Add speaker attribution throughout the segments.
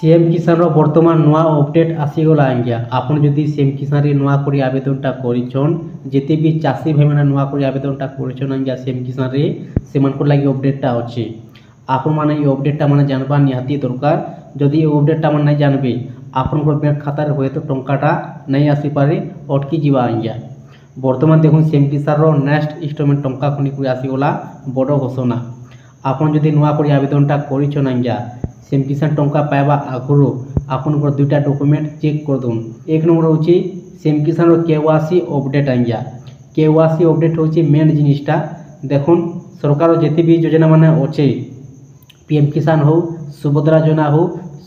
Speaker 1: CM किसान बर्तमान नुआ अपडेट आसीगला आज्ञा आपन जदि सीएम किसान रे नुआ करी आवेदनटा करिछन जेते भी चाषी भाई माने नुआ करी आवेदनटा करिछन आज्ञा सीएम किसान रे सेमानको लागि अपडेटटा अछि आपन माने ई अपडेटटा माने जानबा निहाती दरकार जदि ई अपडेटटा माने नै जानबे आपन को बैंक खाता रे होय तो टंकाटा नै आसी पारे अटकी जीवा आज्ञा बर्तमान देखुन सीएम किसान रो नेक्स्ट इंस्टॉलमेंट टंका खुनी को आसीगला बड़ घोषणा आपन जदि नुआ करी आवेदनटा करिछन आज्ञा सीएम किसान टंका पाइबा आगुरु आपन दुईटा डॉक्यूमेंट चेक कर दून। एक नंबर हूँ सीएम किसान केवासी अपडेट आज्ञा केवासी अपडेट हूँ मेन जिनिसटा देखुन सरकार जिते भी योजना मान अच्छे पीएम किसान हो सुभद्रा योजना हो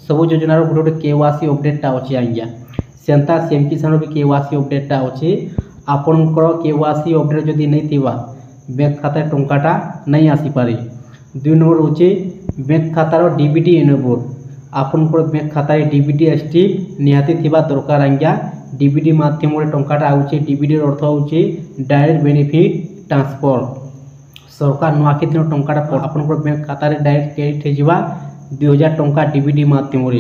Speaker 1: सब योजनार गोटे गोटे केवासी अपडेटा अच्छे आज्ञा सेंता सीएम किसान भी केवासी अपडेटा अच्छे आपणकर केवासी अपडेट जदि नहीं थिबा बैंक खाता टंकाटा नहीं आसीपारे। दुई नंबर हूँ बैंक खातार डीबीटी एनेबल आपनकर बैंक खाता डीबीटी स्ट्रिप निहाती थिबा दरकार आज्ञा डीबीटी माध्यम टंकाटा आउचे डीबीटी अर्थ होचे डायरेक्ट बेनिफिट ट्रांसफर सरकार नुआखी दिन टंकाटा आपनकर बैंक खाता डायरेक्ट क्रेडिट होजिबा 2000 टंका डीबीटी माध्यम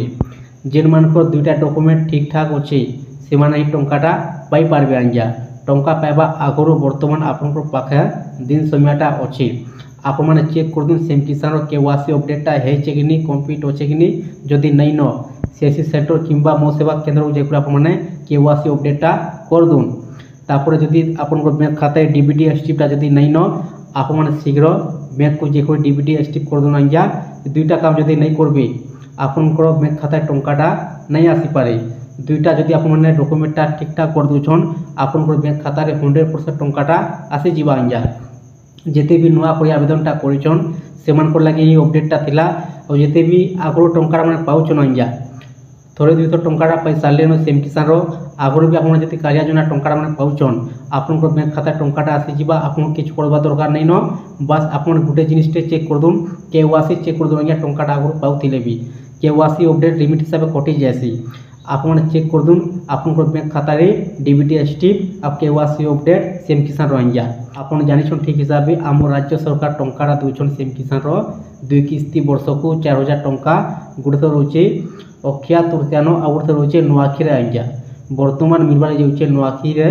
Speaker 1: जेन मानकर दुईटा डॉक्यूमेंट ठीक ठाक अच्छे से माने टंकाटा पाई पारबे आज्ञा टंका पाइबा आगुरु बर्तमान आपनकर पाखे दिन समयटा अच्छे आपण मैंने चेक कर दूँ सीएम किसान केवासी अपडेटा है कि नहीं कम्प्लीट अच्छे कि नहीं जदि नहीं न सीएससी सेंटर किंबा मो सेवा केन्द्र को जाकर आपने केवासी अपडेटा कर दून तापर जदि आपन बैंक खाता डीबीटी स्ट्रिपटा जदि नहीं न आप शीघ्र बैंक को जाकर डीबीटी स्ट्रिप कर दून आज्ञा दुईटा काम जदि नहीं करबे आपनकर बैंक खाता टंकाटा नहीं आसीपारे दुईटा जदि आपने डॉक्यूमेंटा ठीक ठाक कर दूछन आपनकर बैंक खाता 100% टंकाटा आसी जीवा आज्ञा जिते भी नुआ कोई आवेदनटा करिछन सेमानकर लागि ई अपडेटटा थिला और जिते भी आगरो टंका माने पाउछन आज्ञा थोड़े दुई टंकाटा पाई सारलेन सीएम किसान रो आगरो भी आपन जति कार्य योजना टंका माने पाउछन आपनकर बैंक खाता टंकाटा आसी जीवा आपन किछ करबा दरकार नै न बस आपन गुटे जिनिसटे चेक कर दून केवासी चेक कर दून आज्ञा टंकाटा आगरो पाउथिले भी केवासी अपडेट लिमिट हिसाब कटि जायसी आपन चेक कर दून आपनकर बैंक खाता रे डीबीटी स्ट्रिप आप केवासी अपडेट सीएम किसान रो आज्ञा आपन जानिछन ठीक हिसाब से आम राज्य सरकार टंकाटा दूछन सीएम किसान रो दुई किस्ती वर्ष को 4000 टंका गुटे तो रोचे अक्षय तृतीयान आ गुटे रोचे नुआखी रे आज्ञा बर्तमान मिलबार जाउचे नुआखी रे